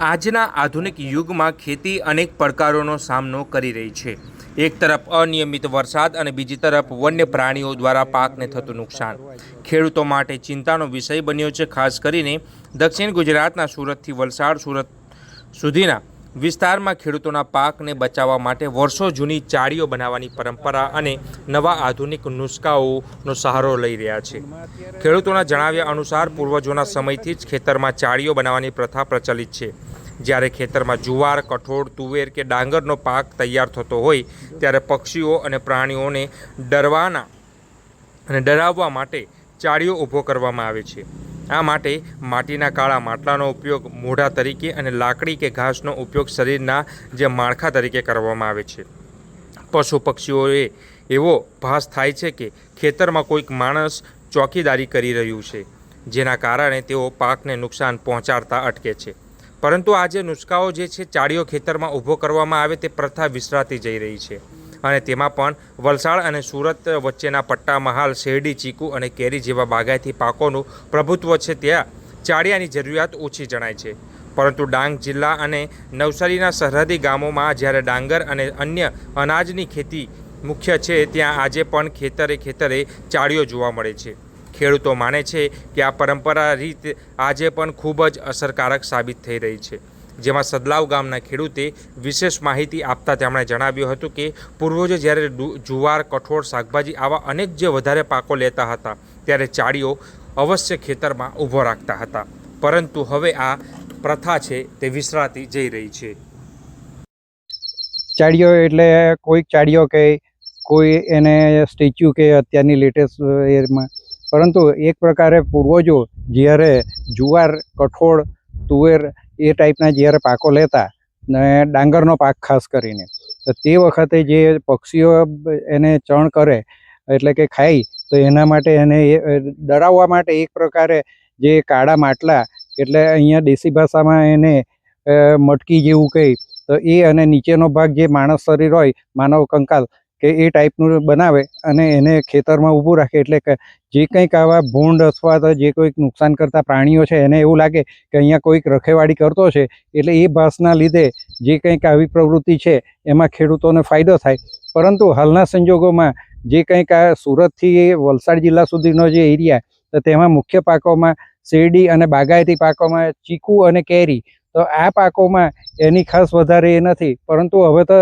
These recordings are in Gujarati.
આજના આધુનિક યુગમાં ખેતી અનેક પડકારોનો સામનો કરી રહી છે। એક તરફ અનિયમિત વરસાદ અને બીજી તરફ વન્ય પ્રાણીઓ દ્વારા પાકને થતું નુકસાન ખેડૂતો માટે ચિંતાનો વિષય બન્યો છે। ખાસ કરીને દક્ષિણ ગુજરાતના સુરતથી વલસાડ સુધીના વિસ્તારમાં ખેડૂતોના પાકને બચાવવા માટે વર્ષો જૂની ચાળીઓ બનાવવાની પરંપરા અને નવા આધુનિક નુસ્ખાઓનો સહારો લઈ રહ્યા છે। ખેડૂતોના જણાવ્યા અનુસાર પૂર્વજોના સમયથી જ ખેતરમાં ચાળીઓ બનાવવાની પ્રથા પ્રચલિત છે। જ્યારે ખેતરમાં જુવાર, કઠોળ, તુવેર કે ડાંગરનો પાક તૈયાર થતો હોય ત્યારે પક્ષીઓ અને પ્રાણીઓને ડરાવવા માટે ચાળીઓ ઊભો કરવામાં આવે છે। આ માટે માટીના કાળા માટલાનો ઉપયોગ મોઢા તરીકે અને લાકડી કે ઘાસનો ઉપયોગ શરીરના જે માળખા તરીકે કરવામાં આવે છે। પશુ પક્ષીઓએ એવો ભાસ થાય છે કે ખેતરમાં કોઈક માણસ ચોકીદારી કરી રહ્યું છે, જેના કારણે તેઓ પાકને નુકસાન પહોંચાડતા અટકે છે। પરંતુ આજે નુસ્ખાઓ જે છે ચાળીઓ ખેતરમાં ઊભો કરવામાં આવે તે પ્રથા વિસરાતી જઈ રહી છે અને તેમાં પણ વલસાડ અને સુરત વચ્ચેના પટ્ટામાં હાલ શેરડી, ચીકુ અને કેરી જેવા બાગાયતી પાકોનું પ્રભુત્વ છે। ત્યાં ચાળિયાની જરૂરિયાત ઓછી જણાય છે, પરંતુ ડાંગ જિલ્લા અને નવસારીના સરહદી ગામોમાં જ્યારે ડાંગર અને અન્ય અનાજની ખેતી મુખ્ય છે, ત્યાં આજે પણ ખેતરે ચાળીઓ જોવા મળે છે। ખેડૂતો માને છે કે આ પરંપરા રીત આજે પણ ખૂબ જ અસરકારક સાબિત થઈ રહી છે। જેમાં સદલાવ ગામના ખેડૂતે વિશેષ માહિતી આપતા તેમણે જણાવ્યું હતું કે પૂર્વજો જ્યારે જુવાર, કઠોળ, શાકભાજી આવા અનેક જે વધારે પાકો લેતા હતા ત્યારે ચાળીઓ અવશ્ય ખેતરમાં ઊભો રાખતા હતા, પરંતુ હવે આ પ્રથા છે તે વિસરાતી જઈ રહી છે। ચાળીઓ એટલે કોઈક ચાળીઓ કે કોઈ એને સ્ટેચ્યુ કે અત્યારની લેટેસ્ટ એમાં, પરંતુ એક પ્રકારે પૂર્વજો જ્યારે જુવાર, કઠોળ, તુવેર એ ટાઈપના જ્યારે પાકો લેતા ને ડાંગરનો પાક ખાસ કરીને, તો તે વખતે જે પક્ષીઓ એને ચણ કરે એટલે કે ખાય, તો એના માટે એને ડરાવવા માટે એક પ્રકારે જે કાળા માટલા એટલે અહીંયા દેશી ભાષામાં એને મટકી જેવું કહે, તો એ અને નીચેનો ભાગ જે માણસ શરીર હોય, માનવ કંકાલ કે એ ટાઈપનું બનાવે અને એને ખેતરમાં ઊભું રાખે, એટલે કે જે કંઈક આવા ભૂંડ અથવા તો જે કોઈક નુકસાન કરતા પ્રાણીઓ છે એને એવું લાગે કે અહીંયા કોઈક રખેવાળી કરતો છે, એટલે એ ભાસના લીધે જે કંઈક આવી પ્રવૃત્તિ છે એમાં ખેડૂતોને ફાયદો થાય। પરંતુ હાલના સંજોગોમાં જે કંઈક આ સુરતથી વલસાડ જિલ્લા સુધીનો જે એરિયા, તો તેમાં મુખ્ય પાકોમાં શેરડી અને બાગાયતી પાકોમાં ચીકુ અને કેરી, તો આ પાકોમાં એની ખાસ વધારે એ નથી। પરંતુ હવે તો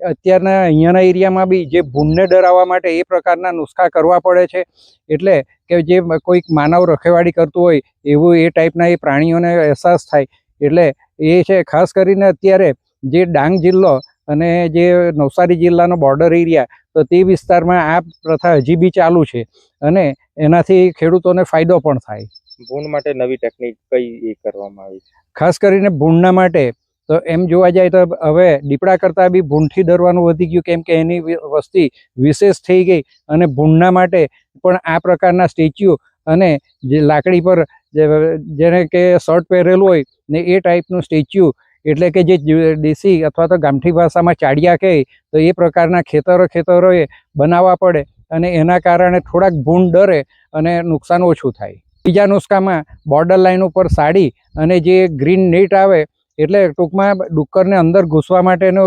અત્યારના અહીંયાના એરિયામાં બી જે ભૂંડને ડરાવવા માટે એ પ્રકારના નુસ્ખા કરવા પડે છે, એટલે કે જે કોઈક માનવ રખેવાળી કરતું હોય એવું એ ટાઈપના એ પ્રાણીઓને અહેસાસ થાય, એટલે એ છે ખાસ કરીને અત્યારે જે ડાંગ જિલ્લો અને જે નવસારી જિલ્લાનો બોર્ડર એરિયા, તો તે વિસ્તારમાં આ પ્રથા હજી બી ચાલુ છે અને એનાથી ખેડૂતોને ફાયદો પણ થાય। ભૂંડ માટે નવી ટેકનિક કઈ કરવામાં આવી છે? ખાસ કરીને ભૂંડના માટે તો એમ જોવા જાય તો હવે દીપડા કરતાં બી ભૂંડથી ડરવાનું વધી ગયું, કેમ કે એની વસ્તી વિશેષ થઈ ગઈ અને ભૂંડના માટે પણ આ પ્રકારના સ્ટેચ્યુ અને જે લાકડી પર જેને કે શર્ટ પહેરેલું હોય ને એ ટાઈપનું સ્ટેચ્યુ, એટલે કે જે દેશી અથવા તો ગામઠી ભાષામાં ચાળિયા કહે, તો એ પ્રકારના ખેતરોએ બનાવવા પડે અને એના કારણે થોડાક ભૂંડ ડરે અને નુકસાન ઓછું થાય। બીજા નુસ્ખામાં બોર્ડર લાઈન ઉપર સાડી અને જે ગ્રીન નેટ આવે, એટલે ટૂંકમાં ડુક્કરને અંદર ઘૂસવા માટેનો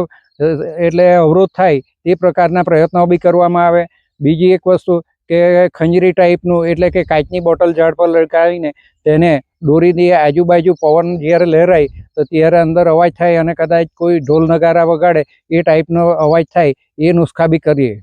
એટલે અવરોધ થાય તે પ્રકારના પ્રયત્નો બી કરવામાં આવે। બીજી એક વસ્તુ કે ખંજરી ટાઈપનું, એટલે કે કાચની બોટલ ઝાડ પર લટકાવીને તેને દોરીની આજુબાજુ પવન જ્યારે લહેરાય તો ત્યારે અંદર અવાજ થાય અને કદાચ કોઈ ઢોલ નગારા વગાડે એ ટાઈપનો અવાજ થાય, એ નુસ્ખા બી કરીએ।